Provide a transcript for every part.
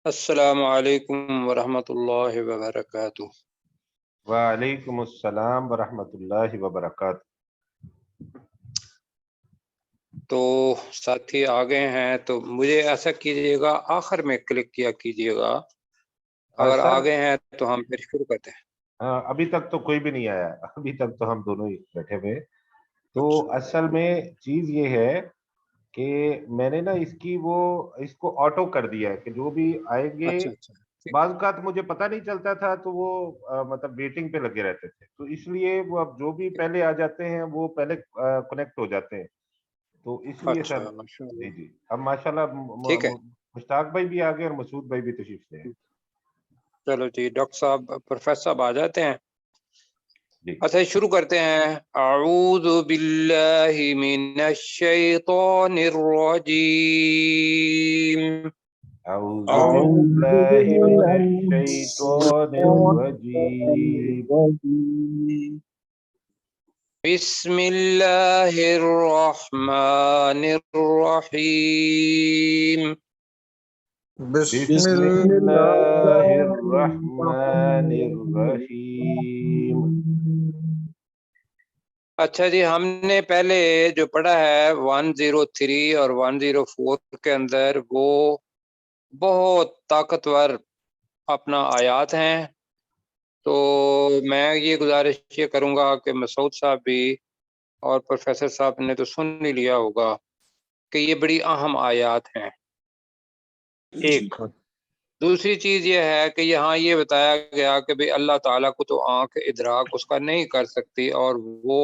السلام علیکم ورحمۃ اللہ وبرکاتہ۔ وعلیکم السلام ورحمۃ اللہ وبرکاتہ۔ تو ساتھی آگے ہیں تو مجھے ایسا کیجیے گا، آخر میں کلک کیا کیجیے گا، اگر سر آگے ہیں تو ہم پھر شروع کرتے ہیں۔ ابھی تک تو کوئی بھی نہیں آیا، ابھی تک تو ہم دونوں ہی بیٹھے ہوئے۔ تو اچھا اصل میں چیز یہ ہے کہ میں نے نا اس کو آٹو کر دیا ہے کہ جو بھی آئیں گے، اچھا اچھا ٹھیک۔ بعض اوقات مجھے پتہ نہیں چلتا تھا تو وہ مطلب ویٹنگ پہ لگے رہتے تھے، تو اس لیے وہ اب جو بھی پہلے آ جاتے ہیں وہ پہلے کنیکٹ ہو جاتے ہیں، تو اس لیے سر اچھا ماشاء جی اللہ، جی اب ماشاءاللہ ٹھیک ہے۔ مشتاق بھائی بھی آ گئے اور مسعود بھائی بھی تشریف لے آئے۔ چلو جی، ڈاکٹر صاحب پروفیسر صاحب آ جاتے ہیں۔ جی اچھا شروع کرتے ہیں۔ اعوذ باللہ من الشیطان الرجیم۔ اعوذ أعوذ باللہ من بالله من الشیطان الشيطان الرجیم۔ الرجيم. بسم اللہ الرحمن الرحیم۔ بسم بسم الله اللہ الرحمن الرحمن الرحیم۔ الرحيم. اچھا جی، ہم نے پہلے جو پڑھا ہے 103 اور 104 کے اندر، وہ بہت طاقتور اپنا آیات ہیں۔ تو میں یہ گزارش یہ کروں گا کہ مسعود صاحب بھی اور پروفیسر صاحب نے تو سن ہی لیا ہوگا کہ یہ بڑی اہم آیات ہیں۔ ایک دوسری چیز یہ ہے کہ یہاں یہ بتایا گیا کہ بھئی اللہ تعالیٰ کو تو آنکھ ادراک اس کا نہیں کر سکتی، اور وہ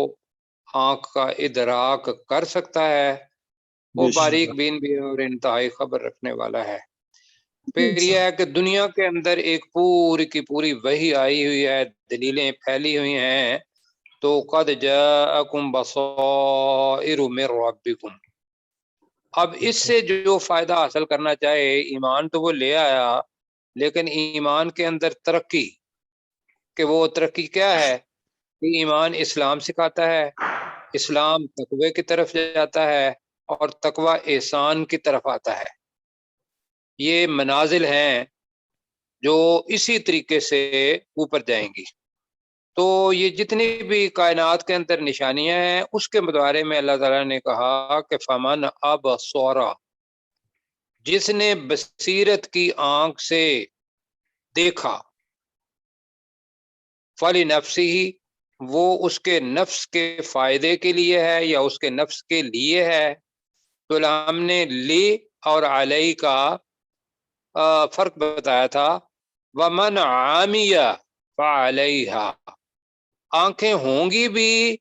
آنکھ کا ادراک کر سکتا ہے، وہ باریک بین بھی اور انتہائی خبر رکھنے والا ہے۔ پھر یہ ہے کہ دنیا کے اندر ایک پوری کی پوری وحی آئی ہوئی ہے، دلیلیں پھیلی ہوئی ہیں۔ تو قد جاءکم بصائر من ربکم، اب اس سے جو فائدہ حاصل کرنا چاہے، ایمان تو وہ لے آیا، لیکن ایمان کے اندر ترقی، کہ وہ ترقی کیا ہے کہ ایمان اسلام سکھاتا ہے، اسلام تقوی کی طرف جاتا ہے، اور تقوی احسان کی طرف آتا ہے۔ یہ منازل ہیں جو اسی طریقے سے اوپر جائیں گی۔ تو یہ جتنی بھی کائنات کے اندر نشانیاں ہیں، اس کے بارے میں اللہ تعالیٰ نے کہا کہ فمن ابصر، جس نے بصیرت کی آنکھ سے دیکھا، فلنفسہ، وہ اس کے نفس کے فائدے کے لیے ہے یا اس کے نفس کے لیے ہے۔ تو ہم نے لی اور علیہ کا فرق بتایا تھا۔ ومن عامی فعلیہا، آنکھیں ہوں گی بھی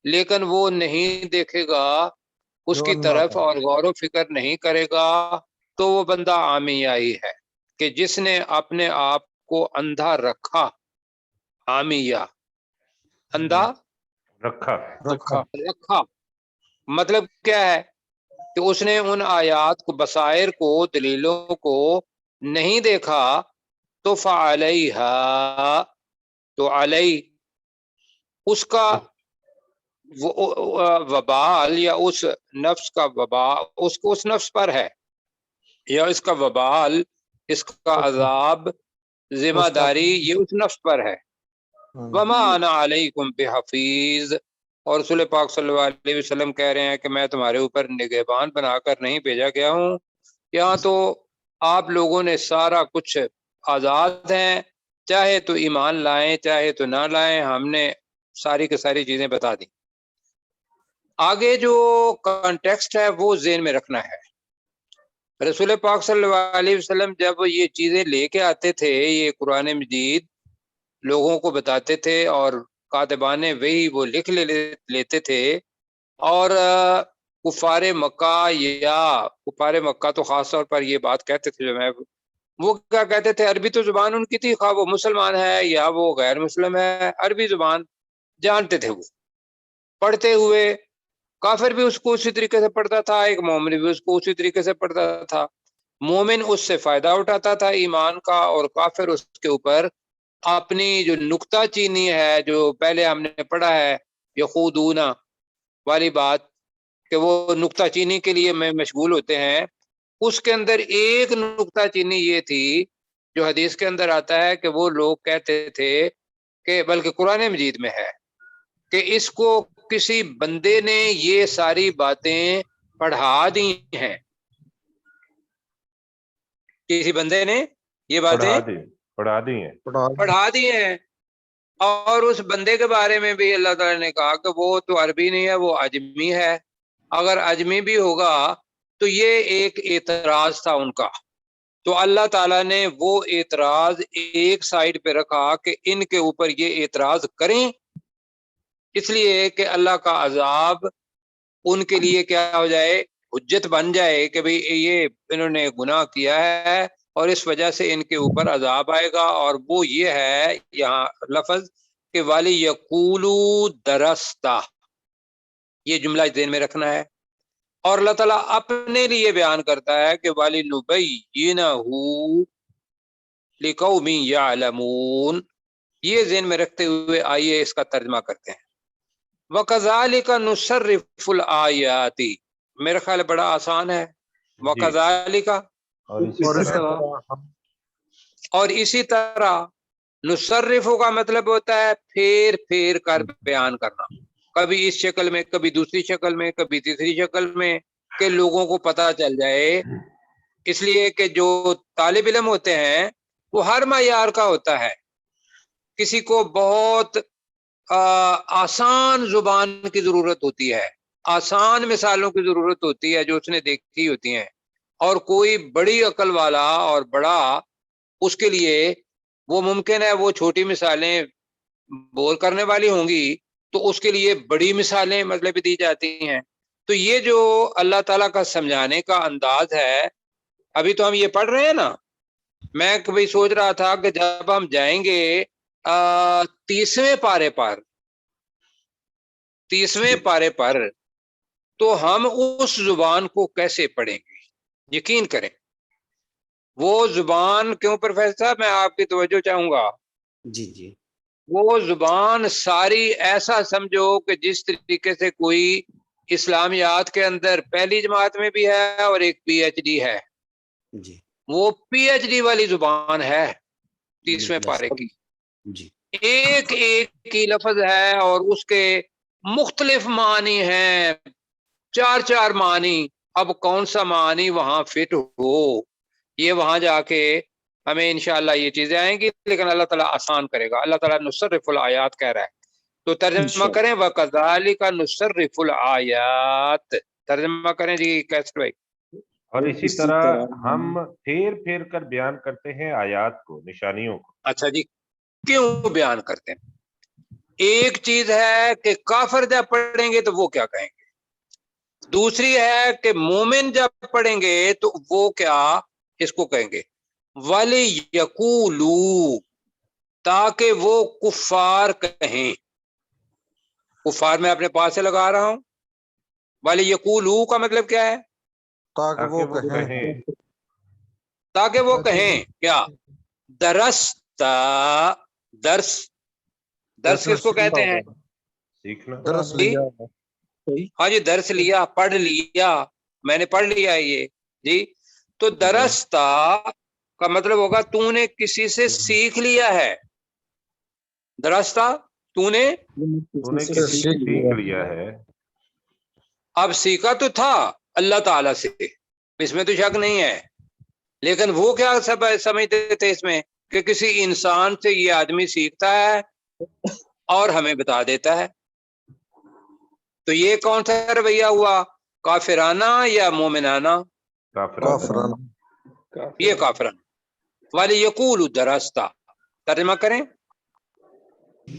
لیکن وہ نہیں دیکھے گا اس کی طرف اور غور و فکر نہیں کرے گا، تو وہ بندہ عامیائی ہے، کہ جس نے اپنے آپ کو اندھا رکھا۔ عامیہ، اندھا رکھا مطلب کیا ہے کہ اس نے ان آیات کو، بصائر کو، دلیلوں کو نہیں دیکھا۔ تو فعلیہا، تو علی اس کا وبال، یا اس نفس کا وبال اس نفس پر ہے، یا اس کا وبال، اس کا عذاب، ذمہ داری یہ اس نفس پر ہے۔ وما انا علیکم بحفیظ، اور رسول پاک صلی اللہ علیہ وسلم کہہ رہے ہیں کہ میں تمہارے اوپر نگہبان بنا کر نہیں بھیجا گیا ہوں۔ یہاں تو آپ لوگوں نے سارا کچھ آزاد ہیں، چاہے تو ایمان لائیں چاہے تو نہ لائیں، ہم نے ساری کی ساری چیزیں بتا دی۔ آگے جو کانٹیکسٹ ہے وہ ذہن میں رکھنا ہے۔ رسول پاک صلی اللہ علیہ وسلم جب یہ چیزیں لے کے آتے تھے، یہ قرآن مجید لوگوں کو بتاتے تھے، اور کاتبان وہی وہ لکھ لیتے تھے، اور کفار مکہ، یا کفار مکہ تو خاص طور پر یہ بات کہتے تھے، جو میں وہ کیا کہتے تھے، عربی تو زبان ان کی تھی، خواہ وہ مسلمان ہے یا وہ غیر مسلم ہے، عربی زبان جانتے تھے، وہ پڑھتے ہوئے، کافر بھی اس کو اسی طریقے سے پڑھتا تھا، ایک مومن بھی اس کو اسی طریقے سے پڑھتا تھا۔ مومن اس سے فائدہ اٹھاتا تھا ایمان کا، اور کافر اس کے اوپر اپنی جو نکتہ چینی ہے، جو پہلے ہم نے پڑھا ہے یخودون والی بات، کہ وہ نکتہ چینی کے لیے میں مشغول ہوتے ہیں، اس کے اندر ایک نقطہ چینی یہ تھی جو حدیث کے اندر آتا ہے کہ وہ لوگ کہتے تھے کہ بلکہ قرآن مجید میں ہے کہ اس کو کسی بندے نے یہ ساری باتیں پڑھا دی ہیں، کسی بندے نے یہ باتیں پڑھا دی ہیں پڑھا دی ہیں، اور اس بندے کے بارے میں بھی اللہ تعالیٰ نے کہا کہ وہ تو عربی نہیں ہے، وہ اجمی ہے۔ اگر اجمی بھی ہوگا تو یہ ایک اعتراض تھا ان کا، تو اللہ تعالیٰ نے وہ اعتراض ایک سائڈ پہ رکھا کہ ان کے اوپر یہ اعتراض کریں، اس لیے کہ اللہ کا عذاب ان کے لیے کیا ہو جائے، حجت بن جائے کہ بھئی یہ انہوں نے گناہ کیا ہے اور اس وجہ سے ان کے اوپر عذاب آئے گا۔ اور وہ یہ ہے یہاں لفظ کہ وَلِيَقُولُوا دَرَسْتَ، یہ جملہ ذہن میں رکھنا ہے۔ اور اللہ تعالیٰ اپنے لیے بیان کرتا ہے کہ وَلِنُبَيِّنَهُ لِقَوْمٍ يَعْلَمُونَ، یہ ذہن میں رکھتے ہوئے آئیے اس کا ترجمہ کرتے ہیں۔ وَكَذَلِكَ نُصَرِّفُ الْآيَاتِ، میرا خیال بڑا آسان ہے۔ وَكَذَلِكَ، اور اسی طرح نصرف کا مطلب ہوتا ہے پھیر پھیر کر بیان کرنا، کبھی اس شکل میں، کبھی دوسری شکل میں، کبھی تیسری شکل میں، کہ لوگوں کو پتہ چل جائے۔ اس لیے کہ جو طالب علم ہوتے ہیں وہ ہر معیار کا ہوتا ہے، کسی کو بہت آسان زبان کی ضرورت ہوتی ہے، آسان مثالوں کی ضرورت ہوتی ہے جو اس نے دیکھی ہوتی ہیں، اور کوئی بڑی عقل والا اور بڑا، اس کے لیے وہ ممکن ہے وہ چھوٹی مثالیں بول کرنے والی ہوں گی تو اس کے لیے بڑی مثالیں مطلب دی جاتی ہیں۔ تو یہ جو اللہ تعالیٰ کا سمجھانے کا انداز ہے، ابھی تو ہم یہ پڑھ رہے ہیں نا، میں کبھی سوچ رہا تھا کہ جب ہم جائیں گے 30ویں پارے پر تو ہم اس زبان کو کیسے پڑھیں گے؟ یقین کریں وہ زبان کیوں پروفیسر صاحب، میں آپ کی توجہ چاہوں گا، جی وہ زبان ساری ایسا سمجھو کہ جس طریقے سے کوئی اسلامیات کے اندر پہلی جماعت میں بھی ہے اور ایک پی ایچ ڈی ہے، جی وہ پی ایچ ڈی والی زبان ہے 30ویں پارے کی، جی ایک کی لفظ ہے اور اس کے مختلف معنی ہیں، 4 معنی۔ اب کون سا معنی وہاں فٹ ہو، یہ وہاں جا کے ہمیں انشاءاللہ یہ چیزیں آئیں گی، لیکن اللہ تعالیٰ آسان کرے گا۔ اللہ تعالیٰ نصرف الآیات کہہ رہا ہے، تو ترجمہ کریں وَكَذَلِكَ نُصَرِّفُ الْآيَاتِ، ترجمہ کریں جی کیسر بھائی۔ اور اسی طرح ہم پھیر پھیر کر بیان کرتے ہیں آیات کو، نشانیوں کو۔ اچھا جی، کیوں بیان کرتے ہیں؟ ایک چیز ہے کہ کافر جب پڑھیں گے تو وہ کیا کہیں گے، دوسری ہے کہ مومن جب پڑھیں گے تو وہ کیا اس کو کہیں گے۔ وَلِيَقُولُوا، تاکہ وہ کفار کہیں، کفار میں اپنے پاس سے لگا رہا ہوں۔ وَلِيَقُولُوا کا مطلب کیا ہے؟ تاکہ وہ کہیں، تاکہ وہ کہیں کیا؟ درست، درس کس کو کہتے ہیں؟ سیکھنا، درس لیا ہے۔ ہاں جی، درس لیا، پڑھ لیا، میں نے پڑھ لیا یہ جی۔ تو درستہ کا مطلب ہوگا تو نے کسی سے سیکھ لیا ہے، درستہ تو نے کسی سے سیکھ لیا ہے۔ اب سیکھا تو تھا اللہ تعالیٰ سے، اس میں تو شک نہیں ہے، لیکن وہ کیا سب سمجھتے تھے اس میں کہ کسی انسان سے یہ آدمی سیکھتا ہے اور ہمیں بتا دیتا ہے۔ تو یہ کون سا رویہ ہوا، کافرانہ یا مومنانہ؟ کافرانہ۔ یہ کافرانہ۔ وَلِيَقُولُوا دَرَسْتَ، ترجمہ کریں۔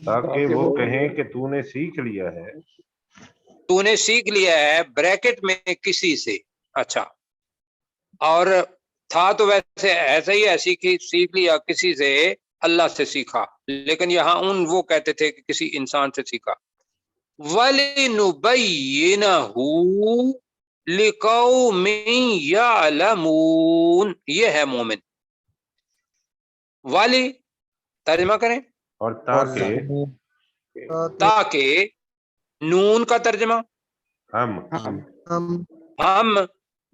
تاکہ وہ کہیں کہ تو نے سیکھ لیا ہے، تو نے سیکھ لیا ہے بریکٹ میں کسی سے، اچھا، اور تھا تو ویسے ایسا ہی ہے، سیکھ لیا کسی سے، اللہ سے سیکھا، لیکن یہاں وہ کہتے تھے کہ کسی انسان سے سیکھا۔ وَلِنُبَيِّنَهُ لِقَوْمٍ يَعْلَمُونَ، یہ ہے مومن۔ والی ترجمہ کریں۔ اور تاکہ تاکہ، نون کا ترجمہ ہم ہم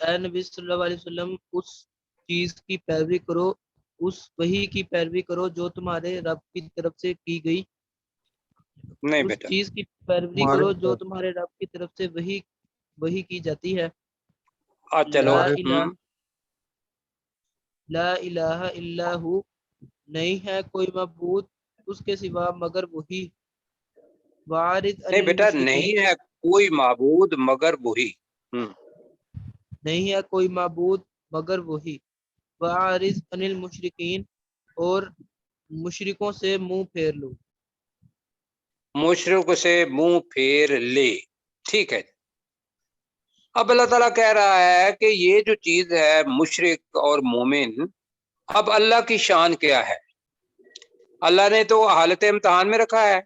اے نبی صلی اللہ علیہ وسلم اس چیز کی پیروی کرو، اس وحی کی پیروی کرو جو تمہارے رب کی طرف سے کی گئی، نہیں اس بیٹا، چیز کی پیروی کرو جو تمہارے رب کی طرف سے وحی کی جاتی ہے۔ چلو لا الہ الا ہو، نہیں ہے کوئی معبود اس کے سوا مگر وہی، وعارض عن نہیں بیٹا، المشرکین، نہیں ہے کوئی معبود مگر وہی۔ نہیں ہے کوئی معبود مگر وہی، وعارض عن المشرکین، اور مشرکوں سے منہ پھیر لو۔ مشرک سے منہ پھیر لے، ٹھیک ہے۔ اب اللہ تعالیٰ کہہ رہا ہے کہ یہ جو چیز ہے مشرک اور مومن، اب اللہ کی شان کیا ہے؟ اللہ نے تو حالت امتحان میں رکھا ہے،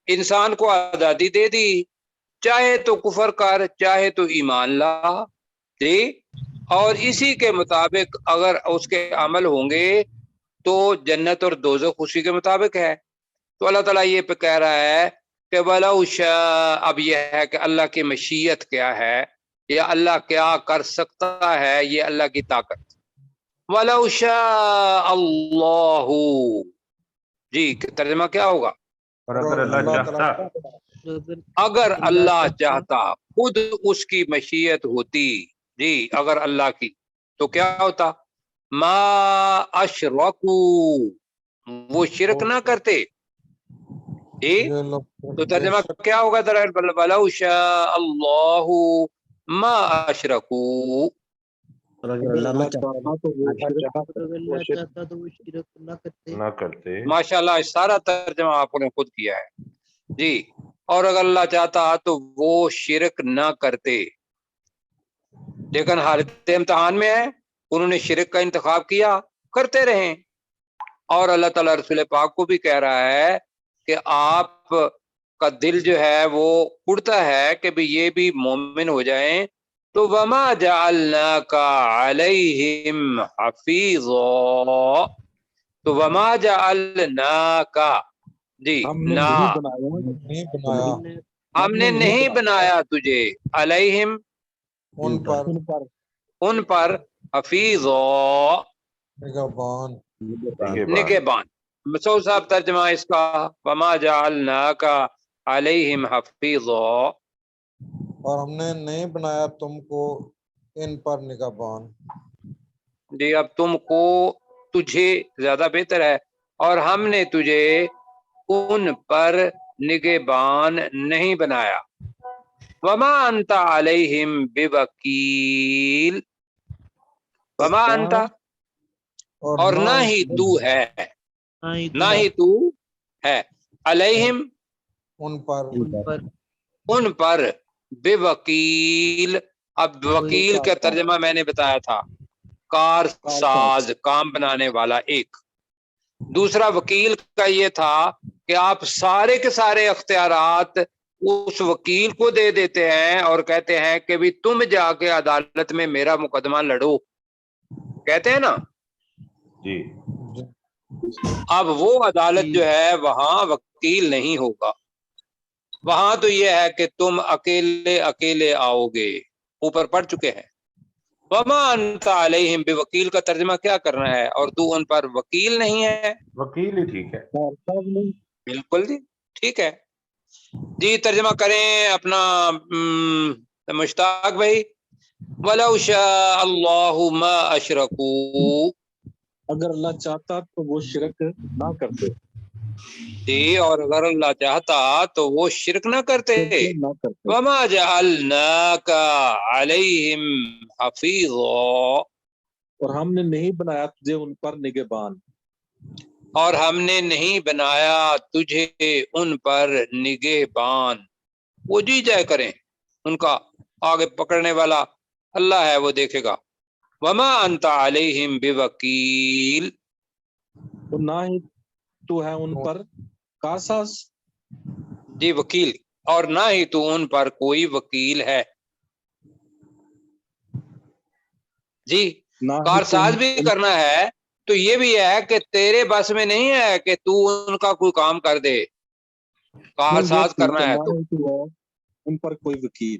انسان کو آزادی دے دی، چاہے تو کفر کر چاہے تو ایمان لا، جی، اور اسی کے مطابق اگر اس کے عمل ہوں گے تو جنت اور دوزخ اسی کے مطابق ہے۔ تو اللہ تعالیٰ یہ پہ کہہ رہا ہے کہ وَلَوْ شَاءَ، اب یہ ہے کہ اللہ کی مشیت کیا ہے، یا اللہ کیا کر سکتا ہے، یہ اللہ کی طاقت۔ وَلَوْ شَاءَ اللَّهُ، جی ترجمہ کیا ہوگا؟ اور اگر اللہ چاہتا، اگر اللہ چاہتا، خود اس کی مشیت ہوتی، جی اگر اللہ کی، تو کیا ہوتا؟ ما اشرکو، وہ شرک نہ کرتے، جی۔ تو ترجمہ کیا ہوگا؟ وَلَوْ شَاءَ اللَّهُ مَا أَشْرَكُوا، اور اگر اللہ نہ چاہتا اگر اللہ چاہتا تو وہ شرک نہ کرتے۔ ماشاءاللہ سارا ترجمہ آپ نے خود کیا ہے، جی۔ اور اگر اللہ چاہتا تو وہ شرک نہ کرتے، لیکن حالت امتحان میں ہے، انہوں نے شرک کا انتخاب کیا، کرتے رہیں۔ اور اللہ تعالیٰ رسول پاک کو بھی کہہ رہا ہے کہ آپ کا دل جو ہے وہ اڑتا ہے کہ بھی یہ بھی مومن ہو جائیں، تو وما جعلناک علیہم حفیظا، تو وما جعلناک، جی ہم نے نہ، نہیں بنایا ہم نے نہیں بنایا تجھے، علیہم ان پر حفیظا، نگہبان نگہبان۔ مسعود صاحب ترجمہ اس کا وما جعلناک علیہم حفیظا، اور ہم نے نہیں بنایا تم کو ان پر نگہبان۔ جی اب تم کو، تجھے زیادہ بہتر ہے، اور ہم نے تجھے ان پر نگہبان نہیں بنایا۔ وما انت علیہم بوکیل، وما انت، اور نہ ہی تو ہے، نہ ہی تو ہے، علیہم ان پر بوکیل۔ اب وکیل کا ترجمہ میں نے بتایا تھا، کار ساز، کام بنانے والا ایک۔ دوسرا وکیل کا یہ تھا کہ آپ سارے کے سارے اختیارات اس وکیل کو دے دیتے ہیں اور کہتے ہیں کہ بھی تم جا کے عدالت میں میرا مقدمہ لڑو، کہتے ہیں نا۔ جی اب وہ عدالت جو ہے وہاں وکیل نہیں ہوگا، وہاں تو یہ ہے کہ تم اکیلے اکیلے آؤ گے، اوپر پڑھ چکے ہیں۔ وما انت علیہم بوکیل کا ترجمہ کیا کرنا ہے، اور تو ان پر وکیل نہیں ہے۔ وکیل ہی ٹھیک ہے، بالکل جی ٹھیک ہے جی۔ ترجمہ کریں اپنا مشتاق بھائی۔ وَلَوْ شَاءَ اللَّهُ مَا أَشْرَكُوا، اگر اللہ چاہتا تو وہ شرک نہ کرتے، جی، اور اگر اللہ چاہتا تو وہ شرک نہ کرتے۔ نہ کرتے، وَمَا جَعَلْنَاكَ عَلَيْهِمْ حَفِيظًا، اور ہم نے نہیں بنایا تجھے ان پر نگہبان۔ اور ہم نے نہیں بنایا تجھے ان پر نگہبان، وہ جی جائے کریں، ان کا آگے پکڑنے والا اللہ ہے، وہ دیکھے گا۔ وما انت علیہم بوکیل، تو نہ ہی تو ہے ان پر کارساز، جی وکیل، اور نہ ہی تو ان پر کوئی وکیل ہے، جی۔ نہ ہی کارساز بھی کرنا ہے تو یہ بھی ہے کہ تیرے بس میں نہیں ہے کہ تو ان کا کوئی کام کر دے، کارساز کرنا ہے تو، ان پر کوئی وکیل۔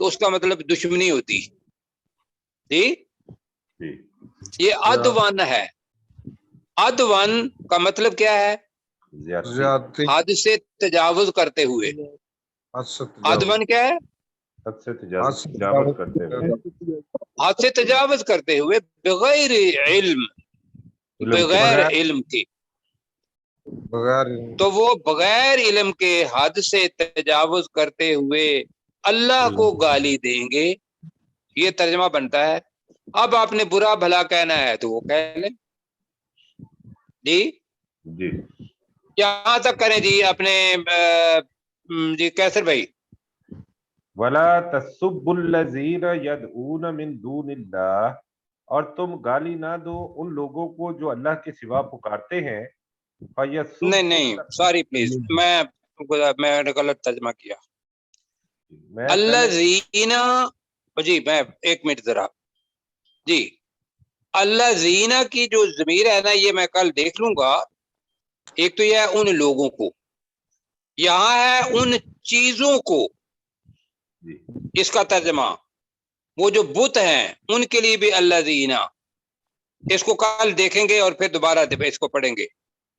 تو اس کا مطلب دشمنی ہوتی جی. جی یہ ادون ہے. ادون کا مطلب کیا ہے؟ زیادتی. زیادتی حد سے تجاوز کرتے ہوئے. حد سے تجاوز ادون کیا ہے؟ حد سے حد سے تجاوز کرتے ہوئے. حد سے تجاوز کرتے ہوئے بغیر علم، علم کے. بغیر علم کے. بغیر تو وہ بغیر علم کے حد سے تجاوز کرتے ہوئے اللہ کو گالی دیں گے. یہ ترجمہ بنتا ہے. اب آپ نے برا بھلا کہنا ہے تو وہ کہہ لیں جی. جی یہاں تک کریں جی اپنے جی کیسر بھائی. ولا تسبوا الذین یدعون من دون اللہ، اور تم گالی نہ دو ان لوگوں کو جو اللہ کے سوا پکارتے ہیں. نہیں نہیں سوری پلیز، میں نے غلط ترجمہ کیا. اللہ زینا جی میں ایک منٹ ذرا جی. اللہ زینا کی جو ضمیر ہے نا یہ میں کل دیکھ لوں گا. ایک تو یہ ہے ان لوگوں کو، یہاں ہے ان چیزوں کو. اس کا ترجمہ وہ جو بت ہیں ان کے لیے بھی اللہ زینا. اس کو کل دیکھیں گے اور پھر دوبارہ اس کو پڑھیں گے.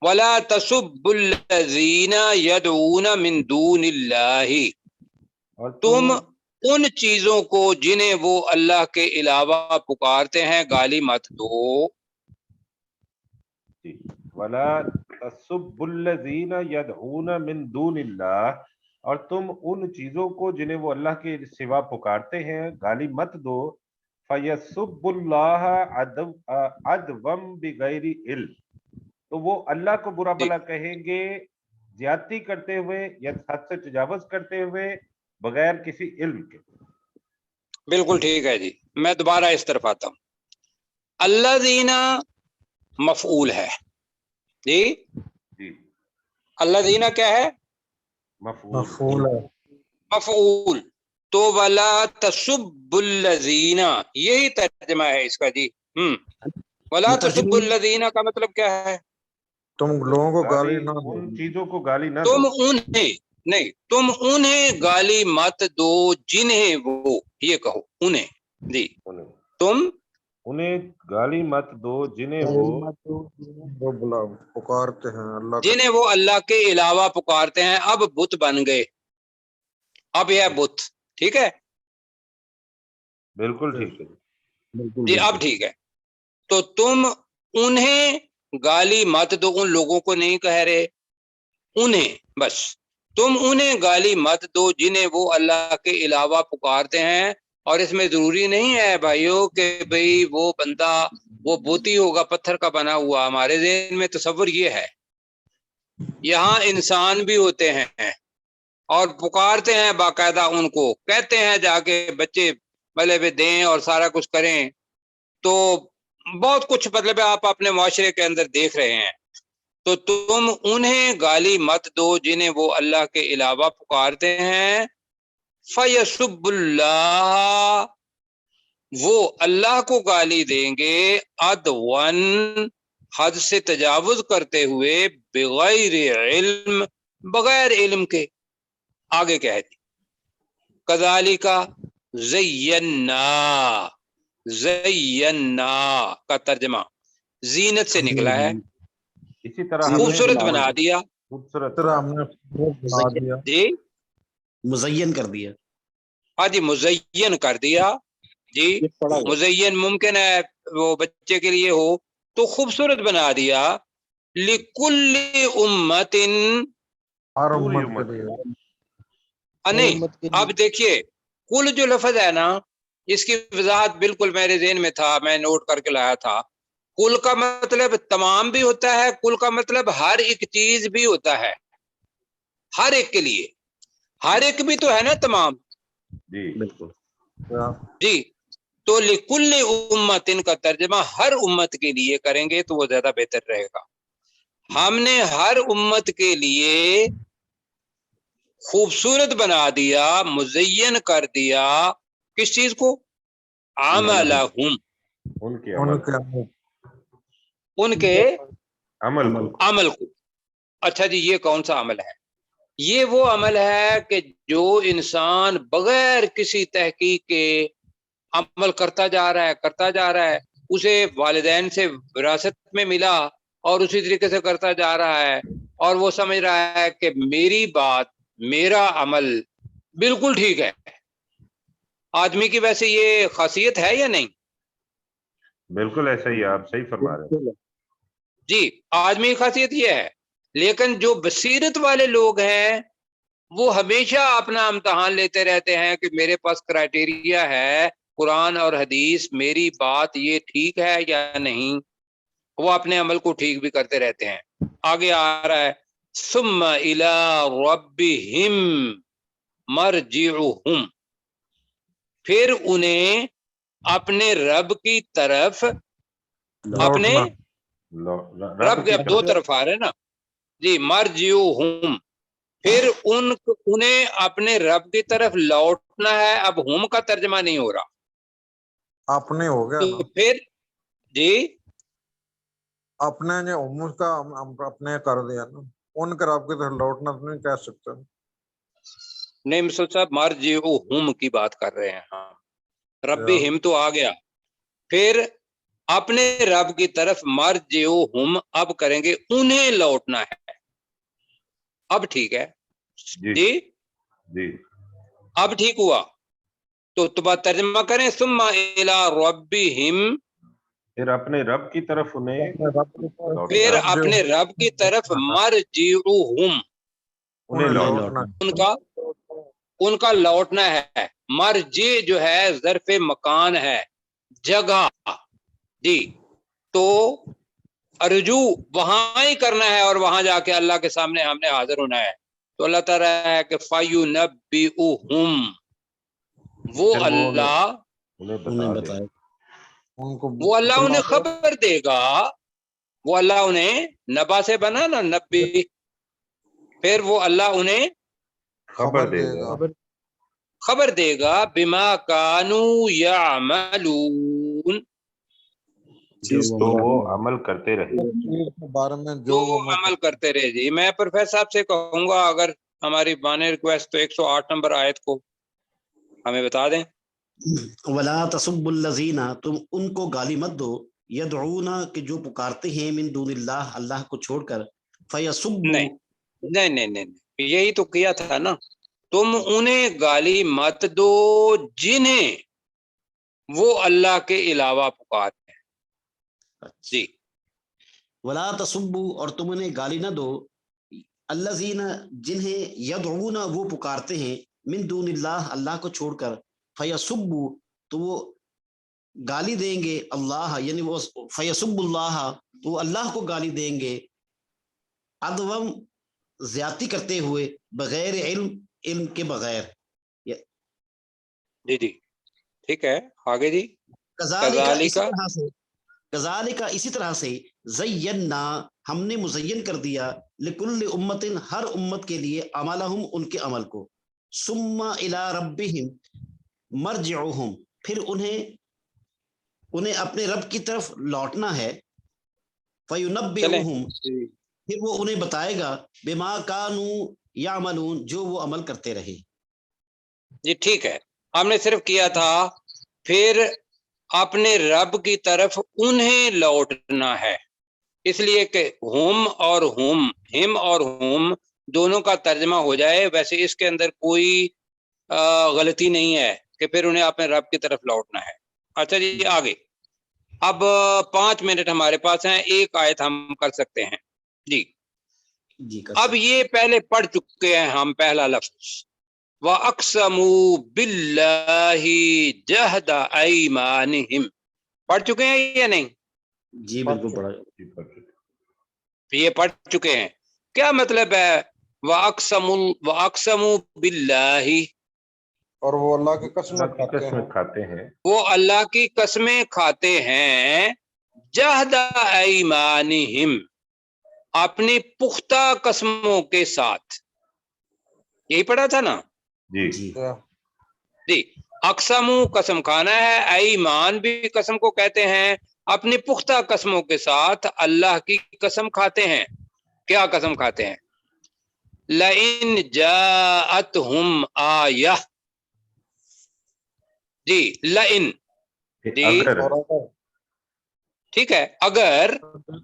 ولا تسبوا الذین یدعون من دون اللہ، اور تم ان چیزوں کو جنہیں وہ اللہ کے علاوہ پکارتے ہیں گالی مت دو. ولا تسبوا الذین یدعون من دون اللہ، اور تم ان چیزوں کو جنہیں وہ اللہ کے سوا پکارتے ہیں گالی مت دو. فَيَسُبُّ اللَّهَ عَدْوًا بِغَيْرِ علم، تو وہ اللہ کو برا بھلا کہیں گے زیادتی کرتے ہوئے یا حد سے تجاوز کرتے ہوئے بغیر کسی علم کے. بالکل ٹھیک ہے جی. میں دوبارہ اس طرف آتا ہوں. اللہ زینا مفعول ہے جی. جی اللہ زینا کیا ہے؟ مفعول ہے. مفعول. تو ولا تسب الذین، یہی ترجمہ ہے اس کا جی. ولا تسب الذین کا مطلب کیا ہے؟ تم لوگوں کو گالی نہ دو. ان چیزوں کو گالی نہ دو. تم انہیں نہیں، تم انہیں گالی مت دو جنہیں وہ، یہ کہو انہیں جی. تم انہیں گالی مت دو جنہیں وہ وہ بلا پکارتے ہیں اللہ کا. جنہیں وہ اللہ کے علاوہ پکارتے ہیں. اب بت بن گئے، اب یہ بت. ٹھیک ہے بالکل ٹھیک ہے جی. اب ٹھیک ہے. تو تم انہیں گالی مت دو، ان لوگوں کو نہیں کہہ رہے، انہیں بس. تم انہیں گالی مت دو جنہیں وہ اللہ کے علاوہ پکارتے ہیں. اور اس میں ضروری نہیں ہے بھائیو کہ بھئی وہ بندہ وہ بوتی ہوگا پتھر کا بنا ہوا. ہمارے ذہن میں تصور یہ ہے یہاں انسان بھی ہوتے ہیں اور پکارتے ہیں باقاعدہ، ان کو کہتے ہیں جا کے بچے بلے دیں اور سارا کچھ کریں. تو بہت کچھ مطلب آپ اپنے معاشرے کے اندر دیکھ رہے ہیں. تو تم انہیں گالی مت دو جنہیں وہ اللہ کے علاوہ پکارتے ہیں. فَيَسُبُّ اللَّهَ، وہ اللہ کو گالی دیں گے عدوًا، حد سے تجاوز کرتے ہوئے، بغیر علم، بغیر علم کے. آگے کیا ہے؟ کذالک زینا، زینا کا ترجمہ زینت سے نکلا ہے. اسی طرح خوبصورت بنا دیا خوبصورت ہم نے بنا دیا. جی. مزین کر دیا. ہاں جی مزین کر دیا جی. مزین ممکن ہے وہ بچے کے لیے ہو تو خوبصورت بنا دیا. لکل امت، ہر امت کے لیے. نہیں اب دیکھیے کل جو لفظ ہے نا اس کی وضاحت بالکل میرے ذہن میں تھا، میں نوٹ کر کے لایا تھا. کل کا مطلب تمام بھی ہوتا ہے، کل کا مطلب ہر ایک چیز بھی ہوتا ہے، ہر ایک کے لیے. ہر ایک بھی تو ہے نا تمام جی بالکل جی. تو لکل امت کا ترجمہ ہر امت کے لیے کریں گے تو وہ زیادہ بہتر رہے گا. ہم نے ہر امت کے لیے خوبصورت بنا دیا، مزین کر دیا کس چیز کو؟ عملہم، ان کے عمل کو. عمل کو. اچھا جی یہ کون سا عمل ہے؟ یہ وہ عمل ہے کہ جو انسان بغیر کسی تحقیق کے عمل کرتا جا رہا ہے اسے والدین سے وراثت میں ملا اور اسی طریقے سے کرتا جا رہا ہے اور وہ سمجھ رہا ہے کہ میری بات میرا عمل بالکل ٹھیک ہے. آدمی کی ویسے یہ خاصیت ہے یا نہیں؟ بالکل ایسا ہی ہے، آپ صحیح فرما رہے ہیں. جی آدمی کی خاصیت یہ ہے. لیکن جو بصیرت والے لوگ ہیں وہ ہمیشہ اپنا امتحان لیتے رہتے ہیں کہ میرے پاس کرائٹیریا ہے قرآن اور حدیث، میری بات یہ ٹھیک ہے یا نہیں. وہ اپنے عمل کو ٹھیک بھی کرتے رہتے ہیں. آگے آ رہا ہے ثم الی ربہم مرجعہم، پھر انہیں اپنے رب کی طرف، اپنے رب کے اب دو طرف آ رہے ہیں نا جی، مرجعہم، پھر انہیں اپنے رب کی طرف لوٹنا ہے. اب ہم کا ترجمہ نہیں ہو رہا، اپنے ہو گیا تو نا، پھر جی اپنے جو عمر کا ہم اپنے کر دیا نا، ان کے رب کی طرف لوٹنا تو نہیں کہہ سکتے. نہیں مسل صاحب مرجعہم کی بات کر رہے ہیں. ہاں ربہم تو آ گیا، پھر اپنے رب کی طرف مرجعہم، اب کریں گے انہیں لوٹنا ہے. اب ٹھیک ہے جی جی اب ٹھیک ہوا. تو بات ترجمہ کریں ثم الی ربہم، پھر اپنے رب کی طرف انہیں پھر اپنے رب کی طرف مرجعہم، انہیں لوٹنا. ان کا لوٹنا ہے. مرجع جو ہے ظرف مکان ہے، جگہ جی، تو رجوع وہاں ہی کرنا ہے اور وہاں جا کے اللہ کے سامنے ہم نے حاضر ہونا ہے. تو اللہ تعالیٰ ہے کہ فَيُنَبِّئُهُمْ، وہ اللہ انہیں بتائے ان کو وہ اللہ انہیں خبر دے گا. وہ اللہ انہیں نبا سے بنا نا نبی، پھر وہ اللہ انہیں خبر دے گا خبر دے گا بما کانوا یعملون، تو وہ عمل کرتے رہے. بارے میں جو عمل کرتے رہے. جی میں پروفیسر صاحب سے کہوں گا اگر ہماری بانے ریکویسٹ تو 108 نمبر آیت کو ہمیں بتا دیں. ولا تسبوا الذین، تم ان کو گالی مت دو، یدعون کہ جو پکارتے ہیں من دون اللہ، اللہ کو چھوڑ کر، فیسبوا، نہیں نہیں نہیں نہیں، یہی تو کیا تھا نا. تم انہیں گالی مت دو جنہیں وہ اللہ کے علاوہ پکارتے ہیں. جی ولا تسبوا، اور تم انہیں گالی نہ دو، الذین جنہیں، یدعون وہ پکارتے ہیں، من دون اللہ اللہ کو چھوڑ کر، فیسبوا تو وہ گالی دیں گے اللہ، یعنی وہ فیسب اللہ تو وہ اللہ کو گالی دیں گے، عدوم زیادتی کرتے ہوئے، بغیر علم، علم کے بغیر. جی جی ٹھیک ہے آگے جی. کذالک اسی طرح سے زینا ہم نے مزین کر دیا، لکل امت ہر امت کے لیے، عملہم ان کے عمل کو، ثم الی ربہم مرجعہم پھر انہیں اپنے رب کی طرف لوٹنا ہے، فینبئہم پھر وہ انہیں بتائے گا، بما کانوا یعملون جو وہ عمل کرتے رہے. جی ٹھیک ہے، ہم نے صرف کیا تھا پھر اپنے رب کی طرف انہیں لوٹنا ہے، اس لیے کہ ہم اور ہم دونوں کا ترجمہ ہو جائے. ویسے اس کے اندر کوئی غلطی نہیں ہے کہ پھر انہیں اپنے رب کی طرف لوٹنا ہے. اچھا جی آگے. اب 5 منٹ ہمارے پاس ہیں، ایک آیت ہم کر سکتے ہیں. جی اب یہ پہلے پڑھ چکے ہیں ہم پہلا لفظ، وَأَقْسَمُوا بِاللَّهِ جَهْدَ أَيْمَانِهِمْ، پڑھ چکے ہیں یا نہیں؟ جی بالکل پڑھا. یہ پڑھ چکے ہیں. کیا مطلب ہے وَأَقْسَمُوا بِاللَّهِ، اور وہ اللہ کی قسمیں کھاتے ہیں، وہ اللہ کی قسمیں کھاتے ہیں، جَهْدَ أَيْمَانِهِمْ اپنی پختہ قسموں کے ساتھ. یہی پڑھا تھا نا جی جی. اقسمو قسم کھانا ہے، ایمان بھی قسم کو کہتے ہیں، اپنی پختہ قسموں کے ساتھ اللہ کی قسم کھاتے ہیں. کیا قسم کھاتے ہیں؟ لئن جاءتہم آیہ، جی لئن، جی اگر اور اگر ٹھیک ہے، اگر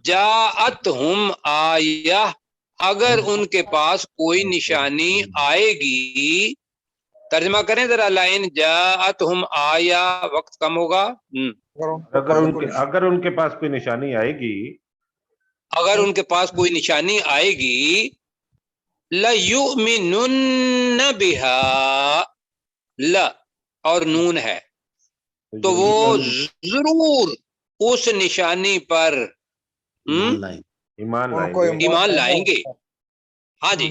جاءتہم آیہ، اگر ان کے پاس کوئی نشانی آئے گی، ترجمہ کریں ذرا، لائن جاءتہم آیا، وقت کم ہوگا، اگر ان کے پاس کوئی نشانی آئے گی، اگر ان کے پاس کوئی نشانی آئے گی، لَيُؤْمِنُنَّ بِهَا، ل اور نون ہے، تو وہ ضرور اس نشانی پر ایمان لائیں۔ ایمان ان لائیں کو گے۔ ایمان لائیں گے۔ ہاں جی،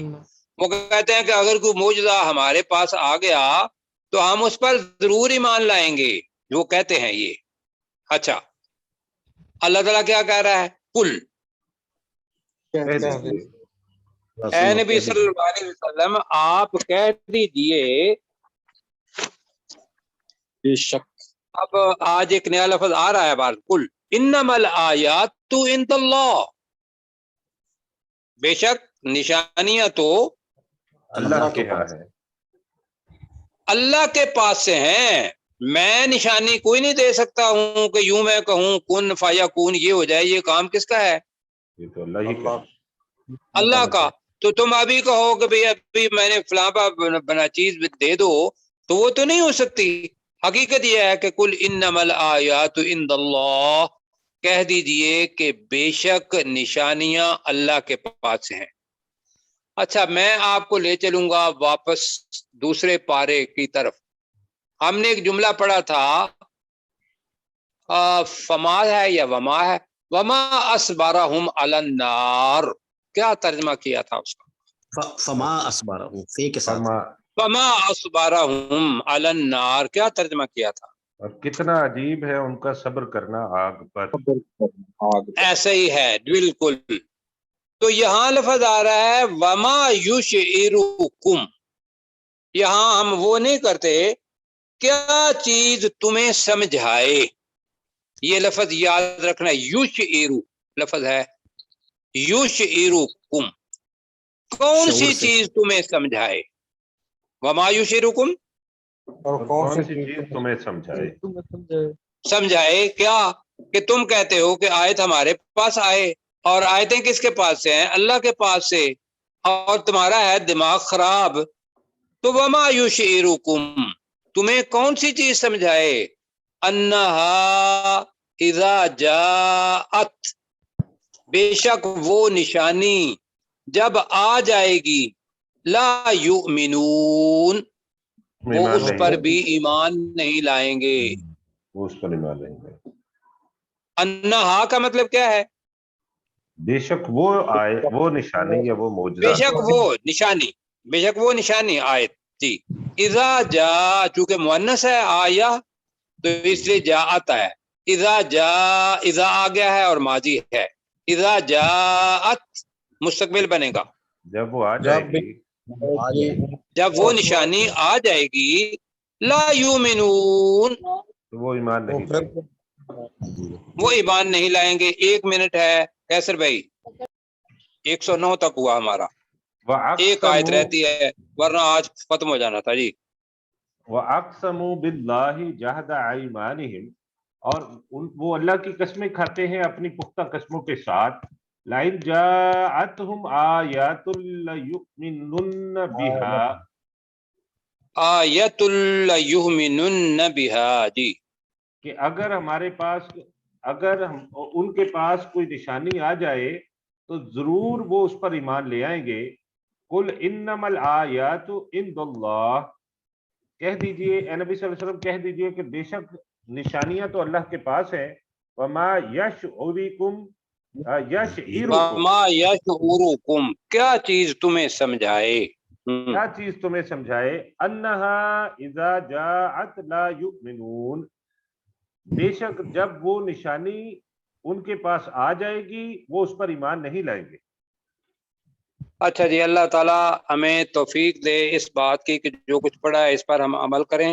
وہ کہتے ہیں کہ اگر کوئی معجزہ ہمارے پاس آ گیا تو ہم اس پر ضرور ایمان لائیں گے، جو کہتے ہیں یہ۔ اچھا، اللہ تعالیٰ کیا کہہ رہا ہے؟ کل، کہہ دیجیے، اے نبی صلی اللہ علیہ وسلم آپ کہہ دیجئے، بے شک اب آج ایک نیا لفظ آ رہا ہے بار، کل انما الآیات عند اللہ، بے شک نشانیاں تو اللہ کے ہاں ہے۔ اللہ کے پاس سے ہیں، میں نشانی کوئی نہیں دے سکتا ہوں کہ یوں میں کہوں کن فیکون یہ ہو جائے، یہ کام کس کا ہے؟ یہ تو اللہ ہی کا ہے۔ اللہ کا۔ تو تم ابھی کہو کہ بھئی ابھی میں نے فلاں بنا چیز دے دو، تو وہ تو نہیں ہو سکتی۔ حقیقت یہ ہے کہ کل انما الآیات عند اللہ، کہہ دیجئے کہ بے شک نشانیاں اللہ کے پاس ہیں۔ اچھا، میں آپ کو لے چلوں گا واپس دوسرے پارے کی طرف۔ ہم نے ایک جملہ پڑھا تھا، فما ہے یا وما ہے، وما اصبرہم علی النار، کیا ترجمہ کیا تھا اس کا؟ فما اسبرہم، فے کے ساتھ، فما اصبرہم علی النار، کیا ترجمہ کیا تھا؟ اور کتنا عجیب ہے ان کا صبر کرنا آگ پر۔ آگ ایسا ہی ہے بالکل۔ تو یہاں لفظ آ رہا ہے وما یشعرکم، یہاں ہم وہ نہیں کرتے کیا چیز تمہیں سمجھائے، یہ لفظ یاد رکھنا، یشعرو لفظ ہے، یشعرکم، کون شعور سی سے۔ چیز تمہیں سمجھائے، وما یشعرکم، اور کون سی چیز تمہیں سمجھائے؟ سمجھائے کیا؟ کہ تم کہتے ہو کہ آیت ہمارے پاس آئے، اور آیتیں کس کے پاس سے ہیں؟ اللہ کے پاس سے، اور تمہارا ہے دماغ خراب، تو وما یشعرکم، تمہیں کون سی چیز سمجھائے، انہا اذا جاءت، بے شک وہ نشانی جب آ جائے گی، لا یؤمنون، وہ ایمان اس نہیں پر لائیں بھی گے۔ ایمان نہیں لائیں گے۔ وہ اس پر ایمان لائیں گے۔ انہا کا مطلب کیا ہے؟ بے شک وہ آئے، وہ نشانی یا وہ بے معجزہ، شک وہ نشانی، بے شک وہ نشانی آیت، جی۔ اذا جا، چونکہ مؤنث ہے آیا تو اس لیے جا آتا ہے، اذا جا، اذا آ گیا ہے اور ماضی ہے، اذا جاءت مستقبل بنے گا، جب وہ آ جائے گی، جب وہ نشانی آ جائے گی، لا یؤمنون، تو وہ ایمان نہیں لائیں گے۔ وہ ایمان نہیں لائیں گے۔ 1 منٹ ہے کیسر بھائی، 109 تک ہوا ہمارا، ایک آیت وَأَقْسَمُوا رہتی ہے ورنہ آج ختم ہو جانا تھا جی۔ وَأَقْسَمُوا بِاللَّهِ جَهْدَ أَيْمَانِهِمْ، اور وہ اللہ کی قسمیں کھاتے ہیں اپنی پختہ قسموں کے ساتھ، لَئِن جَاءَتْهُمْ آیَاتٌ لَّيُؤْمِنُنَّ بِهَا، آیت لیؤمنن بہا، جی۔ کہ اگر ہمارے پاس، اگر ان کے پاس کوئی نشانی آ جائے تو ضرور وہ اس پر ایمان لے آئیں گے۔ قُلْ إِنَّمَا الْآيَاتُ عِندَ اللَّهِ، کہہ دیجئے اے نبی صلی اللہ علیہ وسلم، کہہ دیجئے کہ بے شک نشانیاں تو اللہ کے پاس ہیں، وَمَا يَشْعُرُكُمْ يَشْعِرُكُمْ، وما یشعرکم، کیا چیز تمہیں سمجھائے، کیا چیز تمہیں سمجھائے، أَنَّهَا إِذَا جَاءَتْ لَا يُؤْمِنُونَ، بے شک جب وہ نشانی ان کے پاس آ جائے گی وہ اس پر ایمان نہیں لائیں گے۔ اچھا جی، اللہ تعالیٰ ہمیں توفیق دے اس بات کی کہ جو کچھ پڑھا ہے اس پر ہم عمل کریں،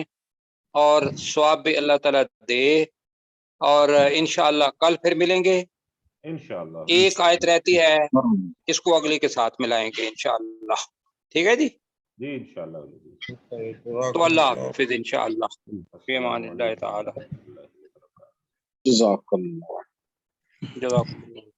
اور ثواب بھی اللہ تعالیٰ دے، اور انشاءاللہ کل پھر ملیں گے۔ انشاءاللہ ایک آیت رہتی ہے، اس کو اگلی کے ساتھ ملائیں گے انشاءاللہ۔ ٹھیک ہے جی. جی انشاءاللہ. تو اللہ حافظ انشاءاللہ. فی امان اللہ تعالی. جزاک اللہ. جزاک اللہ.